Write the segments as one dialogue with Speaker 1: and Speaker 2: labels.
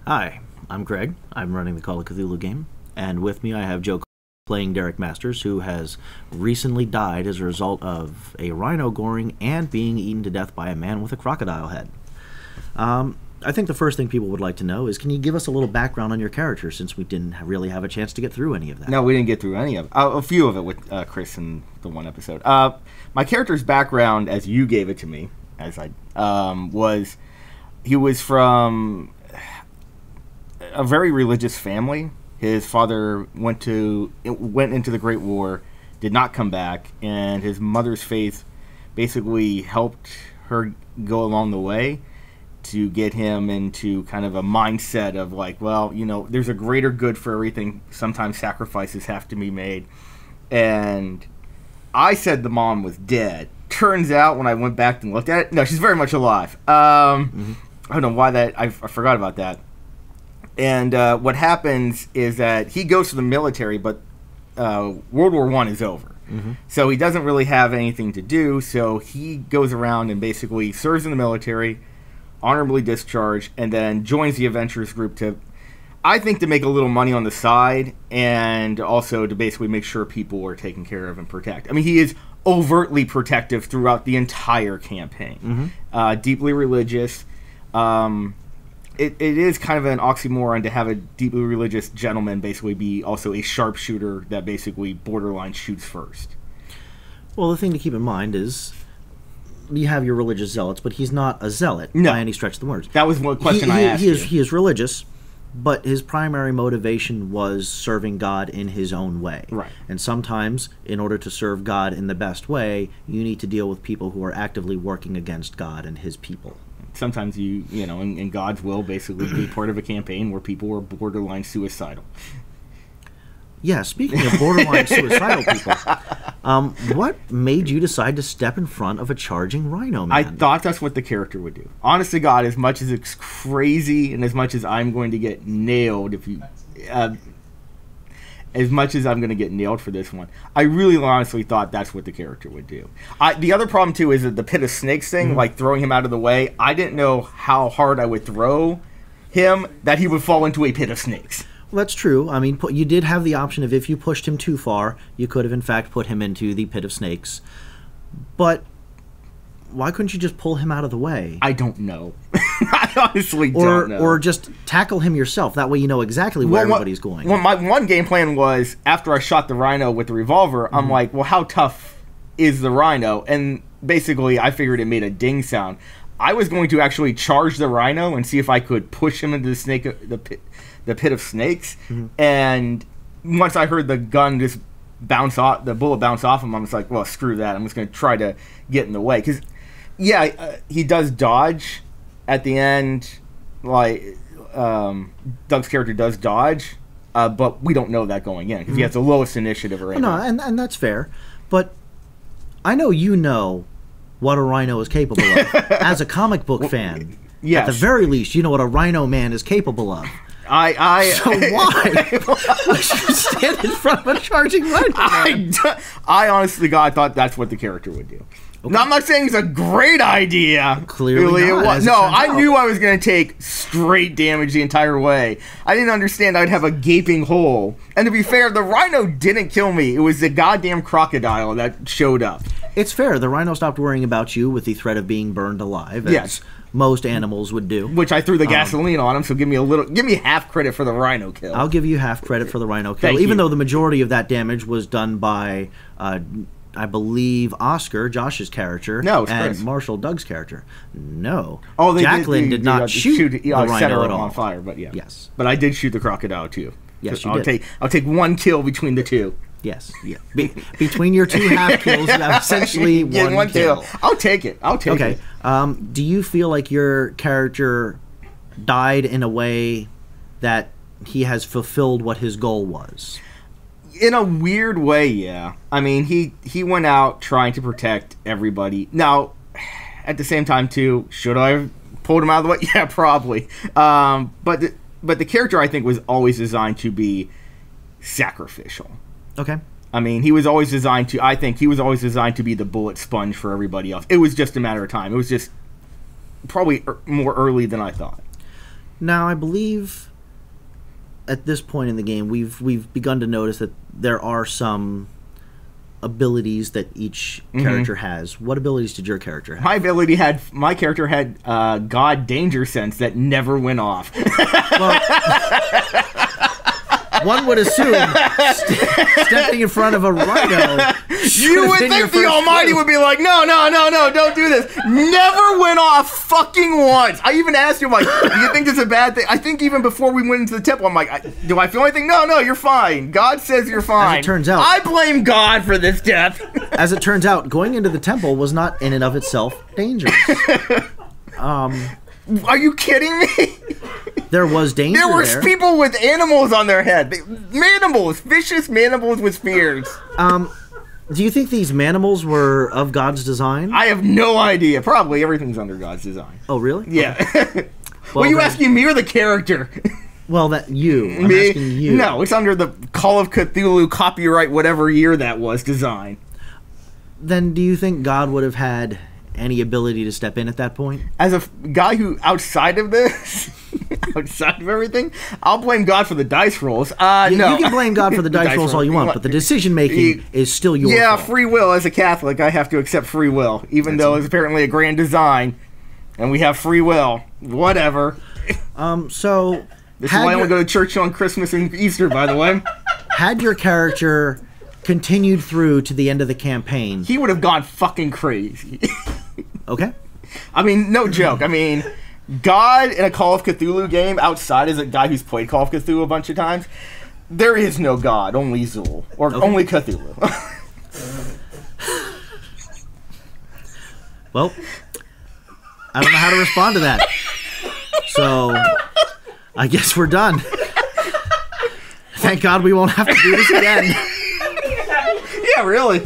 Speaker 1: Hi, I'm Greg. I'm running the Call of Cthulhu game, and with me I have Joe playing Derek Masters, who has recently died as a result of a rhino goring and being eaten to death by a man with a crocodile head. I think the first thing people would like to know is, can you give us a little background on your character, since we didn't really have a chance to get through any of that?
Speaker 2: No, we didn't get through any of it. A few of it with Chris in the one episode. My character's background, as you gave it to me, as I was, he was from a very religious family. His father went into the Great War, did not come back, and his mother's faith basically helped her go along the way to get him into kind of a mindset of like, well, you know, there's a greater good for everything. Sometimes sacrifices have to be made. And I said the mom was dead. Turns out when I went back and looked at it, no, she's very much alive. I don't know why that, I forgot about that. And what happens is that he goes to the military, but World War I is over. So he doesn't really have anything to do. So he goes around and basically serves in the military, honorably discharged, and then joins the adventurers group to, I think, to make a little money on the side, and also to basically make sure people are taken care of and protect. I mean, he is overtly protective throughout the entire campaign. Deeply religious. It is kind of an oxymoron to have a deeply religious gentleman basically be also a sharpshooter that basically borderline shoots first.
Speaker 1: Well, the thing to keep in mind is, you have your religious zealots, but he's not a zealot by any stretch of the words.
Speaker 2: That was one question I asked you.
Speaker 1: He is religious, but his primary motivation was serving God in his own way.
Speaker 2: Right.
Speaker 1: And sometimes, in order to serve God in the best way, you need to deal with people who are actively working against God and his people.
Speaker 2: Sometimes you know, in God's will, basically be part of a campaign where people were borderline suicidal.
Speaker 1: Yeah, speaking of borderline suicidal people, what made you decide to step in front of a charging rhino man?
Speaker 2: I thought that's what the character would do. Honest to God, as much as it's crazy and as much as I'm going to get nailed as much as I'm going to get nailed for this one, I really honestly thought that's what the character would do. The other problem, too, is that the pit of snakes thing, like throwing him out of the way, I didn't know how hard I would throw him that he would fall into a pit of snakes.
Speaker 1: Well, that's true. I mean, you did have the option of, if you pushed him too far, you could have, in fact, put him into the pit of snakes. But why couldn't you just pull him out of the way?
Speaker 2: I don't know. I honestly don't know.
Speaker 1: Or just tackle him yourself. That way you know exactly where everybody's going.
Speaker 2: Well, my one game plan was, after I shot the rhino with the revolver, I'm like, well, how tough is the rhino? And basically, I figured it made a ding sound. I was going to actually charge the rhino and see if I could push him into the pit of snakes. And once I heard the gun just bounce off, the bullet bounce off him, I was like, well, screw that. I'm just going to try to get in the way. Because, yeah, he does dodge at the end. Like, Doug's character does dodge, but we don't know that going in because he has the lowest initiative or anything.
Speaker 1: No, and that's fair. But I know you know what a rhino is capable of. As a comic book fan,
Speaker 2: yes.
Speaker 1: At the very least, you know what a rhino man is capable of. So why would you stand in front of a charging rhino man?
Speaker 2: I honestly, God, thought that's what the character would do. Okay. Now, I'm not saying it's a great idea.
Speaker 1: Clearly not,
Speaker 2: it was. No, I knew I was going to take straight damage the entire way. I didn't understand I'd have a gaping hole. And to be fair, the rhino didn't kill me. It was the goddamn crocodile that showed up.
Speaker 1: It's fair. The rhino stopped worrying about you with the threat of being burned alive, as most animals would do.
Speaker 2: Which I threw the gasoline on him, so give me half credit for the rhino kill.
Speaker 1: I'll give you half credit for the rhino kill, even though the majority of that damage was done by, I believe, Oscar, Josh's character, and
Speaker 2: Chris.
Speaker 1: Marshall, Doug's character. No.
Speaker 2: Oh,
Speaker 1: Jacqueline did not shoot the rhino at all.
Speaker 2: On fire, but yeah.
Speaker 1: Yes.
Speaker 2: But I did shoot the crocodile, too.
Speaker 1: Yes, you did.
Speaker 2: I'll take one kill between the two.
Speaker 1: Yes. Yeah. Between your two half kills, you have essentially one kill.
Speaker 2: I'll take it.
Speaker 1: Okay. Do you feel like your character died in a way that he has fulfilled what his goal was?
Speaker 2: In a weird way, yeah. I mean, he went out trying to protect everybody. Now, at the same time, too, should I have pulled him out of the way? Yeah, probably. But the character, I think, was always designed to be sacrificial.
Speaker 1: Okay.
Speaker 2: I mean, he was always designed to, I think he was always designed to be the bullet sponge for everybody else. It was just a matter of time. It was just probably more early than I thought.
Speaker 1: Now, I believe at this point in the game, we've begun to notice that there are some abilities that each character has. What abilities did your character have?
Speaker 2: My character had God danger sense that never went off.
Speaker 1: Well, one would assume stepping in front of a rhino.
Speaker 2: You would think the Almighty would be like, no, don't do this. Never went off fucking once. I even asked you, like, do you think this is a bad thing? I think even before we went into the temple, I'm like, do I feel anything? No, you're fine. God says you're fine.
Speaker 1: As it turns out,
Speaker 2: I blame God for this death.
Speaker 1: As it turns out, going into the temple was not in and of itself dangerous.
Speaker 2: Are you kidding me?
Speaker 1: There was danger
Speaker 2: there. Were
Speaker 1: there.
Speaker 2: People with animals on their head. Manimals. Vicious manimals with spears.
Speaker 1: Do you think these manimals were of God's design?
Speaker 2: I have no idea. Probably everything's under God's design.
Speaker 1: Oh, really?
Speaker 2: Yeah.
Speaker 1: Okay.
Speaker 2: Well, you asking me or the character?
Speaker 1: Well, that you. I'm
Speaker 2: me?
Speaker 1: asking you.
Speaker 2: No, it's under the Call of Cthulhu copyright whatever year that was design.
Speaker 1: Then do you think God would have had any ability to step in at that point?
Speaker 2: As a guy who, outside of this, outside of everything, I'll blame God for the dice rolls. No.
Speaker 1: You can blame God for the dice rolls all you want, but the decision-making is still your fault.
Speaker 2: Free will. As a Catholic, I have to accept free will, even though it's apparently a grand design, and we have free will. Whatever.
Speaker 1: So...
Speaker 2: This is why I only go to church on Christmas and Easter, by the way.
Speaker 1: Had your character continued through to the end of the campaign...
Speaker 2: He would have gone fucking crazy.
Speaker 1: Okay.
Speaker 2: I mean, no joke. I mean, God in a Call of Cthulhu game, outside as a guy who's played Call of Cthulhu a bunch of times, there is no God, only Zul. Or only Cthulhu.
Speaker 1: Well, I don't know how to respond to that. So, I guess we're done. Thank God we won't have to do this again.
Speaker 2: Yeah, really.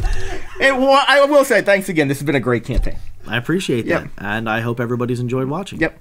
Speaker 2: I will say thanks again. This has been a great campaign.
Speaker 1: I appreciate that. And I hope everybody's enjoyed watching.
Speaker 2: Yep.